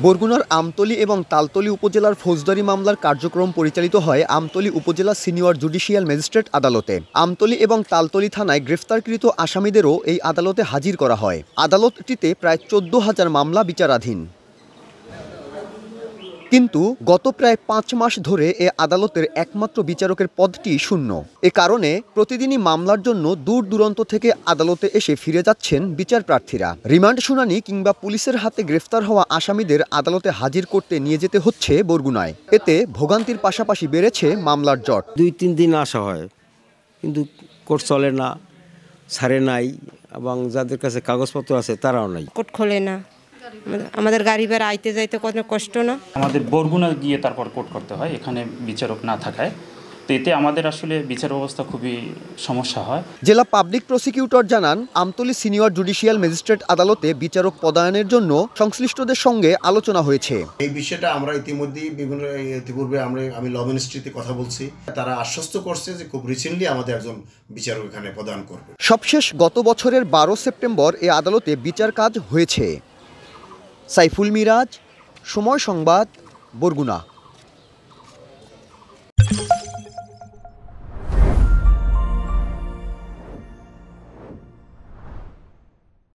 বরগুনার আমতলী এবং তালতলী উপজেলার ফৌজদারি মামলার কার্যক্রম পরিচালিত হয় আমতলী উপজেলা সিনিয়র জুডিশিয়াল ম্যাজিস্ট্রেট আদালতে। আমতলী এবং তালতলী থানায় গ্রেফতারকৃত আসামিদেরও এই আদালতে হাজির করা হয়। আদালতটিতে প্রায় 14,000 মামলা বিচারাধীন। কিন্তু গত প্রায় 5 মাস ধরে এ আদালতের একমাত্র বিচারকের পদটি শূন্য। এ কারণে প্রতিদিনই মামলার জন্য দূর দূরান্ত থেকে আদালতে এসে ফিরে যাচ্ছেন বিচার প্রার্থীরা। রিমান্ড শুনানি কিংবা পুলিশের হাতে গ্রেফতার হওয়া আসামিদের আদালতে হাজির করতে নিয়ে যেতে হচ্ছে বরগুনায়। এতে ভোগান্তির পাশাপাশি বেড়েছে মামলার জট। 2-3 দিন আসা হয়, কিন্তু কোর্ট চলে না, ছাড়ে নাই, এবং যাদের কাছে কাগজপত্র আছে তারাও নাই। কোর্ট খোলে না, আমাদের গাড়ি ভাড়া আইতে যাইতে কত কষ্ট না। আমাদের বরগুনা গিয়ে তারপর কোর্ট করতে হয়, এখানে বিচারক না থাকায়। তো এতে আমাদের আসলে বিচার ব্যবস্থা খুবই সমস্যা হয়। জেলা পাবলিক প্রসিকিউটর জানান, আমতলী সিনিয়র জুডিশিয়াল ম্যাজিস্ট্রেট আদালতে বিচারক পদায়নের জন্য সংশ্লিষ্টদের সঙ্গে আলোচনা হয়েছে। এই বিষয়টা আমরা ইতিপূর্বে আমি ল মিনিস্ট্রিতে কথা বলছি, তারা আশ্বস্ত করছে যে খুব রিসেন্টলি আমাদের একজন বিচারক এখানে প্রদান করবে। সবশেষ গত বছরের 12 সেপ্টেম্বর এ আদালতে বিচার কাজ হয়েছে। সাইফুল মিরাজ, সময় সংবাদ, বরগুনা।